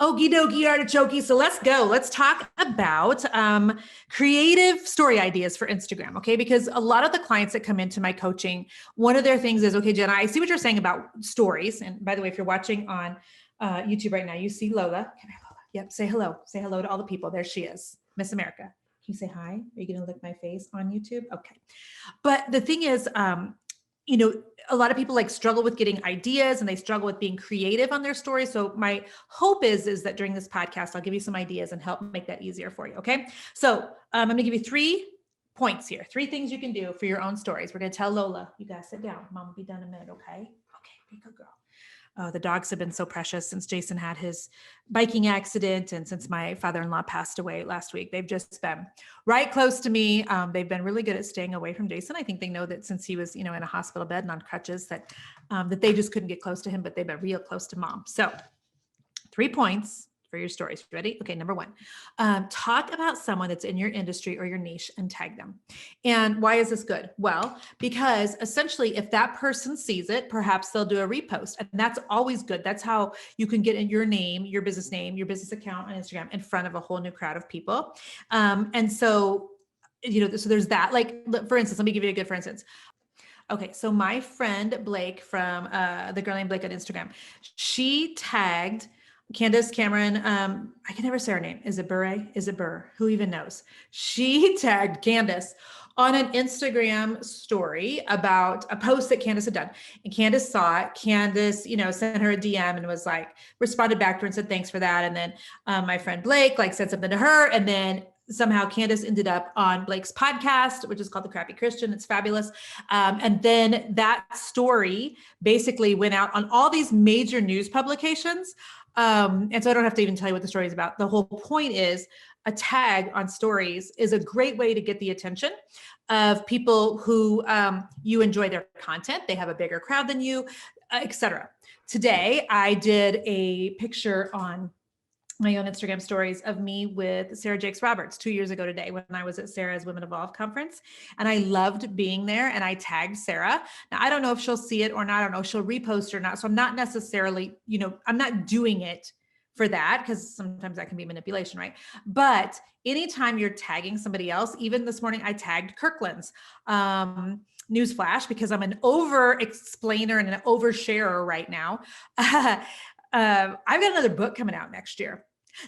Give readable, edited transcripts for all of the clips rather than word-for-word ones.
Okie dokie artichoke. So let's go. Let's talk about creative story ideas for Instagram. Okay. Because a lot of the clients that come into my coaching, one of their things is, okay, Jenna, I see what you're saying about stories. And by the way, if you're watching on YouTube right now, you see Lola. Come here, Lola. Yep. Say hello. Say hello to all the people. There she is. Miss America. Can you say hi? Are you going to lick my face on YouTube? Okay. But the thing is, a lot of people like struggle with getting ideas and they struggle with being creative on their stories. So my hope is that during this podcast, I'll give you some ideas and help make that easier for you. Okay. So I'm going to give you 3 points here, 3 things you can do for your own stories. We're going to tell Lola, you guys sit down. Mom will be done in a minute. Okay. Okay. Be a good girl. The dogs have been so precious since Jason had his biking accident and since my father-in-law passed away last week. They've just been right close to me. They've been really good at staying away from Jason. I think they know that since he was, in a hospital bed and on crutches that they just couldn't get close to him, but they've been real close to mom. So 3 points for your stories. Ready? Okay. Number 1, talk about someone that's in your industry or your niche and tag them. And why is this good? Well, because essentially if that person sees it, perhaps they'll do a repost, and that's always good. That's how you can get in your name, your business account on Instagram in front of a whole new crowd of people. And so, so there's that, like, for instance, let me give you a good, for instance. Okay. So my friend Blake from the girl named Blake on Instagram, she tagged Candace Cameron, I can never say her name. Is it Burre? Is it Burr? Who even knows? She tagged Candace on an Instagram story about a post that Candace had done. And Candace saw it. Candace, sent her a DM and was like, responded back to her and said, thanks for that. And then my friend Blake said something to her. And then somehow Candace ended up on Blake's podcast, which is called The Crappy Christian. It's fabulous. And then that story basically went out on all these major news publications. And so I don't have to even tell you what the story is about. The whole point is a tag on stories is a great way to get the attention of people who you enjoy their content. They have a bigger crowd than you, etc. Today, I did a picture on my own Instagram stories of me with Sarah Jakes Roberts 2 years ago today when I was at Sarah's Women Evolve conference. And I loved being there and I tagged Sarah. Now, I don't know if she'll see it or not. I don't know if she'll repost or not. So I'm not necessarily, I'm not doing it for that because sometimes that can be manipulation, right? But anytime you're tagging somebody else, even this morning, I tagged Kirkland's. Newsflash, because I'm an over explainer and an oversharer right now. I've got another book coming out next year.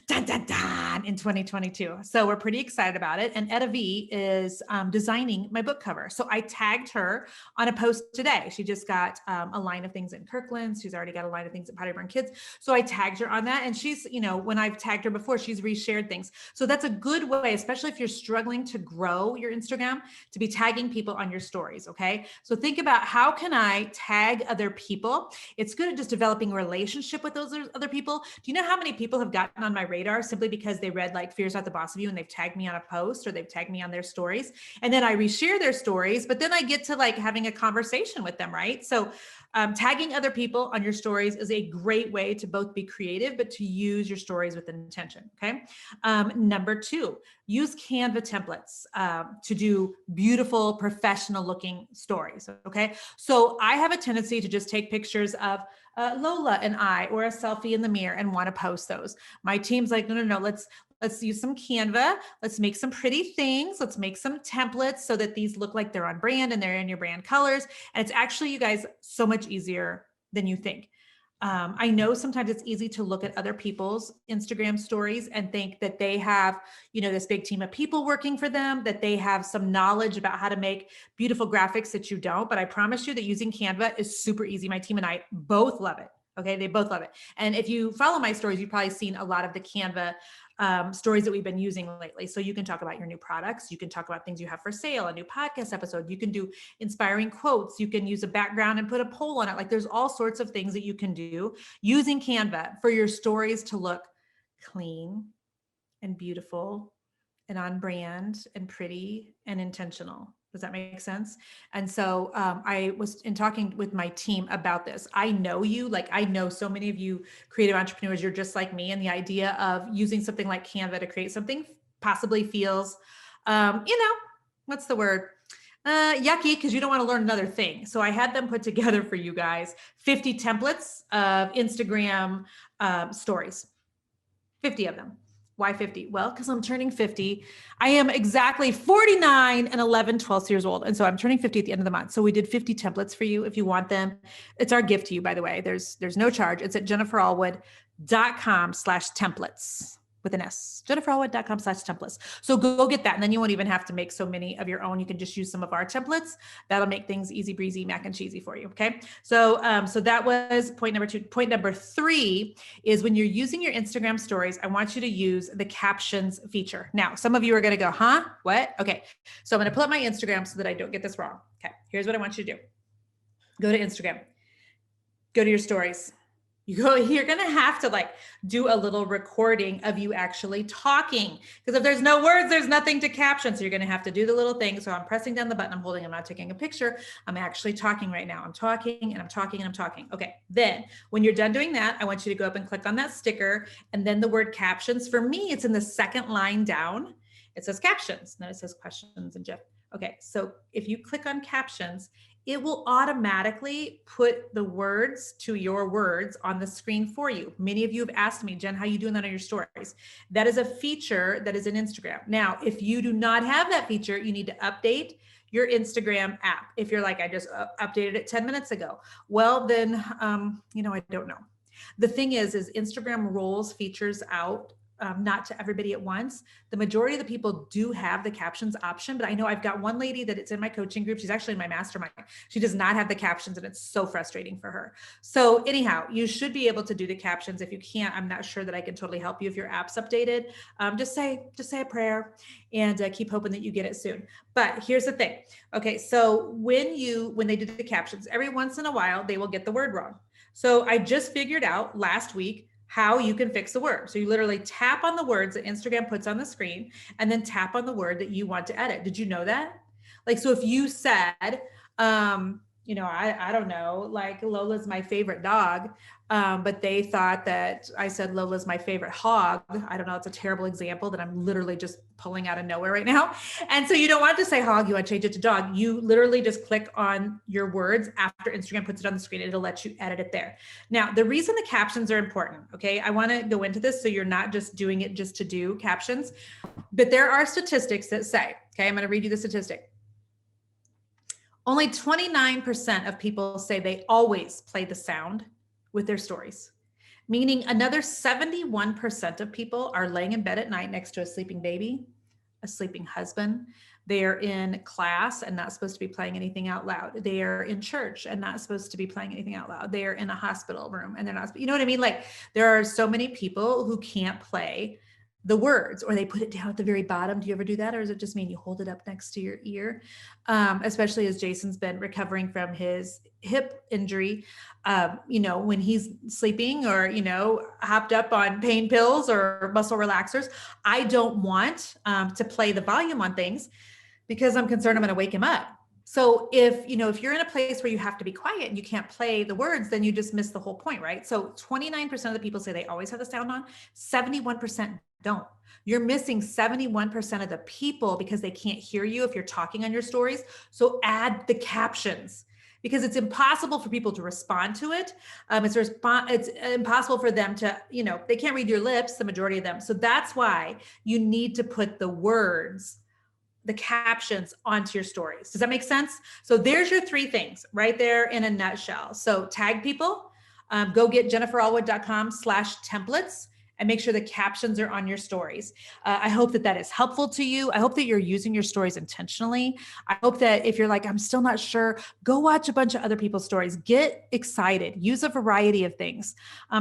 Dun, dun, dun, in 2022. So we're pretty excited about it. And Etta V is designing my book cover. So I tagged her on a post today. She just got a line of things in Kirkland's. She's already got a line of things at Potty Burn Kids. So I tagged her on that. And she's, when I've tagged her before, she's reshared things. So that's a good way, especially if you're struggling to grow your Instagram, to be tagging people on your stories. Okay. So think about how can I tag other people? It's good at just developing a relationship with those other people. Do you know how many people have gotten on my radar simply because they read like Fear's Not the Boss of You and they've tagged me on a post or they've tagged me on their stories, and then I reshare their stories, but then I get to like having a conversation with them, right? So tagging other people on your stories is a great way to both be creative, but to use your stories with intention. Okay. Number 2, use Canva templates to do beautiful, professional looking stories. Okay. So I have a tendency to just take pictures of Lola and I, or a selfie in the mirror, and want to post those. My team's like, no, let's use some Canva. Let's make some pretty things. Let's make some templates so that these look like they're on brand and they're in your brand colors. And it's actually, you guys, so much easier than you think. I know sometimes it's easy to look at other people's Instagram stories and think that they have, this big team of people working for them, that they have some knowledge about how to make beautiful graphics that you don't. But I promise you that using Canva is super easy. My team and I both love it. Okay. They both love it. And if you follow my stories, you've probably seen a lot of the Canva stories that we've been using lately. So you can talk about your new products. You can talk about things you have for sale, a new podcast episode. You can do inspiring quotes. You can use a background and put a poll on it. Like there's all sorts of things that you can do using Canva for your stories to look clean and beautiful and on brand and pretty and intentional. Does that make sense? And so I was talking with my team about this. I know you, like I know so many of you creative entrepreneurs, you're just like me. And the idea of using something like Canva to create something possibly feels, what's the word? Yucky, because you don't want to learn another thing. So I had them put together for you guys 50 templates of Instagram stories. 50 of them. Why 50? Well, because I'm turning 50. I am exactly 49 and 11/12 years old. And so I'm turning 50 at the end of the month. So we did 50 templates for you if you want them. It's our gift to you, by the way. There's no charge. It's at jenniferallwood.com/templates with an S, jenniferallwood.com/templates. So go get that. And then you won't even have to make so many of your own. You can just use some of our templates. That'll make things easy breezy, mac and cheesy for you. Okay. So that was point number 2. Point number 3 is when you're using your Instagram stories, I want you to use the captions feature. Now, some of you are going to go, huh? What? Okay. So I'm going to pull up my Instagram so that I don't get this wrong. Okay. Here's what I want you to do. Go to Instagram, go to your stories. You're going to have to like do a little recording of you actually talking, because if there's no words, there's nothing to caption. So you're going to have to do the little thing. So I'm pressing down the button I'm holding. I'm not taking a picture. I'm actually talking right now. I'm talking and I'm talking and I'm talking. Okay. Then when you're done doing that, I want you to go up and click on that sticker. And then the word captions, for me, it's in the second line down. It says captions. Then it says questions and GIF. Okay. So if you click on captions, it will automatically put the words to your words on the screen for you. Many of you have asked me, Jen, how are you doing that on your stories? That is a feature that is in Instagram. Now, if you do not have that feature, you need to update your Instagram app. If you're like, I just updated it 10 minutes ago. Well, then, I don't know. The thing is Instagram rolls features out not to everybody at once. The majority of the people do have the captions option, but I know I've got one lady that it's in my coaching group. She's actually in my mastermind. She does not have the captions and it's so frustrating for her. So anyhow, you should be able to do the captions. If you can't, I'm not sure that I can totally help you if your app's updated. Just say a prayer and keep hoping that you get it soon. But here's the thing. Okay. So when they do the captions, every once in a while, they will get the word wrong. So I just figured out last week how you can fix the word. So you literally tap on the words that Instagram puts on the screen and then tap on the word that you want to edit. Did you know that? Like, so if you said, I don't know, like Lola's my favorite dog, but they thought that I said Lola's my favorite hog. I don't know. It's a terrible example that I'm literally just pulling out of nowhere right now. And so you don't want to say hog, you want to change it to dog. You literally just click on your words after Instagram puts it on the screen. It'll let you edit it there. Now, the reason the captions are important, okay, I want to go into this so you're not just doing it just to do captions, but there are statistics that say, okay, I'm going to read you the statistic. Only 29% of people say they always play the sound with their stories, meaning another 71% of people are laying in bed at night next to a sleeping baby, a sleeping husband. They are in class and not supposed to be playing anything out loud. They are in church and not supposed to be playing anything out loud. They are in a hospital room and they're not, you know what I mean? Like there are so many people who can't play the words, or they put it down at the very bottom. Do you ever do that? Or does it just mean you hold it up next to your ear? Especially as Jason's been recovering from his hip injury, when he's sleeping or, hopped up on pain pills or muscle relaxers, I don't want to play the volume on things because I'm concerned I'm going to wake him up. So if you're in a place where you have to be quiet and you can't play the words, then you just miss the whole point, right? So 29% of the people say they always have the sound on, 71% don't. You're missing 71% of the people because they can't hear you if you're talking on your stories. So add the captions because it's impossible for people to respond to it. It's impossible for them to, they can't read your lips, the majority of them. So that's why you need to put the words, the captions onto your stories. Does that make sense? So there's your 3 things right there in a nutshell. So tag people, go get jenniferallwood.com/templates and make sure the captions are on your stories. I hope that is helpful to you. I hope that you're using your stories intentionally. I hope that if you're like, I'm still not sure, go watch a bunch of other people's stories. Get excited. Use a variety of things.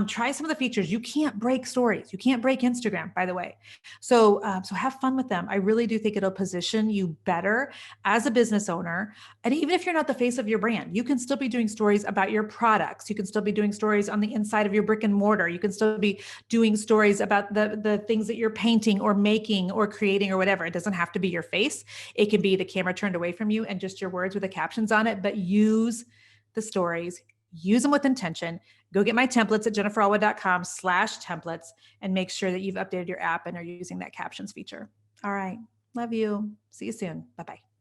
Try some of the features. You can't break stories. You can't break Instagram, by the way. So have fun with them. I really do think it'll position you better as a business owner. And even if you're not the face of your brand, you can still be doing stories about your products. You can still be doing stories on the inside of your brick and mortar. You can still be doing stories about the things that you're painting or making or creating or whatever. It doesn't have to be your face. It can be the camera turned away from you and just your words with the captions on it, but use the stories, use them with intention. Go get my templates at jenniferallwood.com/templates and make sure that you've updated your app and are using that captions feature. All right. Love you. See you soon. Bye-bye.